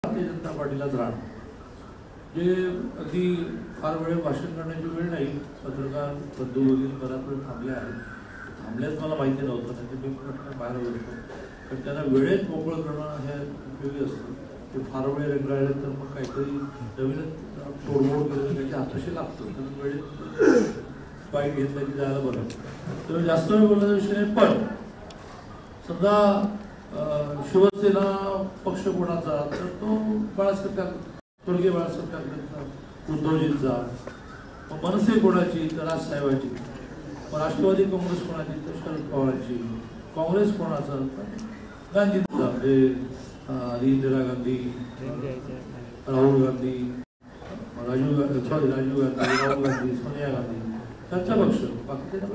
भारतीय जनता पार्टीलाच राहणार. जे अगदी फार वेळ भाषण करण्याची वेळ नाही. पत्रकार बंधू वगैरे बराच वेळ थांबले आहेत. थांबल्याच मला माहिती नव्हतं, नाही तर मी पटकन बाहेर होतो. पण त्यांना वेळेत मोकळं करणं हे उपयोगी असतं. ते फार वेळ रेंगाळले तर मग काहीतरी नवीनच तोडमोड केलं त्याच्या हाताशी लागतं. तर वेळेत बाईट घेतलं की जायला बरं. तर जास्त वेळ बोलण्याचा विषय नाही. पण समजा शिवसेना पक्ष कोणाचा, तर तो बाळासाहेब ठाकरे, स्वर्गीय बाळासाहेब ठाकरेंचा, उद्धवजींचा. मग मनसे कोणाची, तर राजसाहेबांची. मग राष्ट्रवादी काँग्रेस कोणाची, तर शरद पवारांची. काँग्रेस कोणाचा, तर गांधींचा, म्हणजे इंदिरा गांधी, राहुल गांधी, राजीव गांधी, राहुल गांधी, सोनिया गांधी, त्यांचा पक्ष. बाकी ते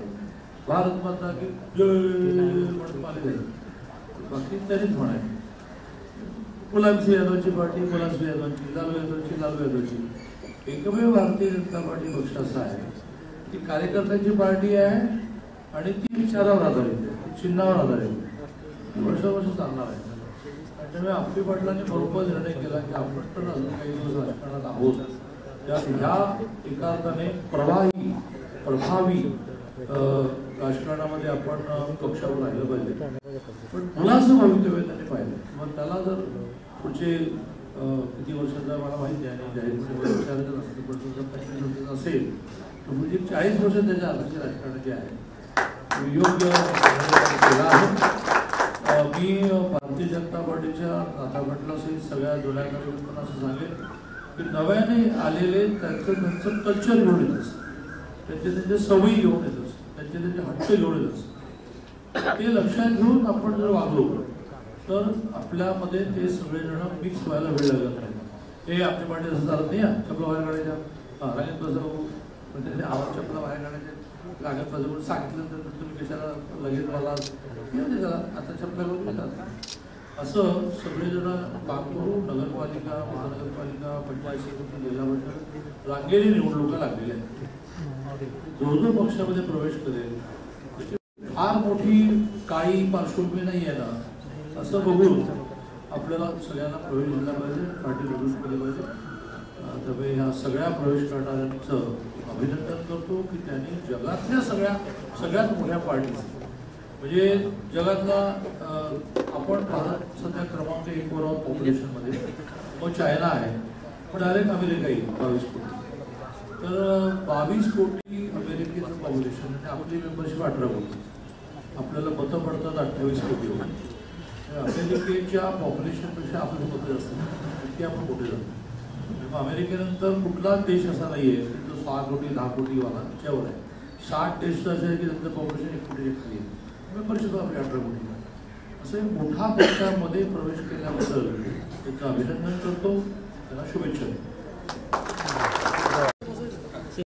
भारत माता की जय म्हणून आले जाईल. बाकी तरीच म्हणाय मुलायमसिंह यादवची पार्टी मुलायमसिंह यादवची, लालू यादवची लालू यादवची. एकमेव भारतीय जनता पार्टी पक्ष असा आहे की कार्यकर्त्यांची पार्टी आहे आणि ती विचारावर आधारित आहे, चिन्हावर आधारित आहे. वर्षावर्ष चालणार आहे. त्यामुळे आपली पाटलांनी बरोबर निर्णय केला की आपण तर अजून काही दिवस राजकारणात आहोत. त्यात ह्या एका अर्थाने प्रभावी राजकारणामध्ये आपण पक्षावर राहिलं पाहिजे. पण मुलाचं भवितव्य त्यांनी पाहिलं. मग त्याला जर पुढचे किती वर्षाचा मला माहिती आहे आणि जाहीर विचारायचं नसतं, पण जर 25 वर्षाचा असेल तर म्हणजे 40 वर्ष त्याच्या हाताची राजकारणाची आहे योग्य केला आहे. मी भारतीय जनता पार्टीच्या आता म्हटलं असेल सगळ्या जुन्या कार्यकर्त्यांना असं सांगेल की नव्याने आलेले त्यांचं कल्चर घेऊन येत असतं, त्यांचे सवयी घेऊन येत असतं, त्यांचे हट्ट घेऊन येत असतं. ते लक्षात घेऊन आपण जर वागलो तर आपल्यामध्ये ते सगळेजण मिक्स व्हायला वेळ लागत नाही. हे आपल्या पार्टी असं चालत नाही. चपला बाहेर काढायच्या रागत बसं म्हणजे ते आवाज चपला बाहेर काढायचे लागत बसं म्हणून सांगितलं तर तुम्ही कशाला लगेच मला म्हणजे आता चपला करून घेतात. असं सगळेजण काम करून नगरपालिका, महानगरपालिका, पंचायत समिती, जिल्हा परिषद रांगेने निवडणुका लागलेल्या आहेत. जो जो पक्षामध्ये प्रवेश करेल त्याची फार मोठी काही पार्श्वभूमी नाही आहे ना, असं बघून आपल्याला सगळ्यांना प्रवेश दिला पाहिजे, पार्टी प्रवेश केली पाहिजे. त्यामुळे ह्या सगळ्या प्रवेश करणाऱ्यांचं अभिनंदन करतो की त्यांनी जगातल्या सगळ्यात मोठ्या पार्टीचं म्हणजे जगातला आपण भारत सध्या क्रमांक 1 वर आहोत पॉप्युलेशनमध्ये. मग चायना आहे, पण डायरेक्ट अमेरिका येईल 22 कोटी. तर 22 कोटी अमेरिकेचं पॉप्युलेशन आणि आपली मेंबरशिप 18 कोटी. आपल्याला मतं पडतात 28 कोटी होती. अमेरिकेच्या पॉप्युलेशनपेक्षा आपले मतं असतात इतके आपण कुठे जातो. अमेरिकेनंतर कुठलाच देश असा नाही आहे की तो 6 कोटी 10 कोटी वाला त्याच्यावर आहे. 60 देश असे आहे की त्यांचं पॉप्युलेशन 1 कोटी खाली आहे. मेंबरशिप आपली 18 कोटी. असे मोठ्या पक्षामध्ये प्रवेश केल्याबद्दल त्याचं अभिनंदन करतो, त्यांना शुभेच्छा देतो.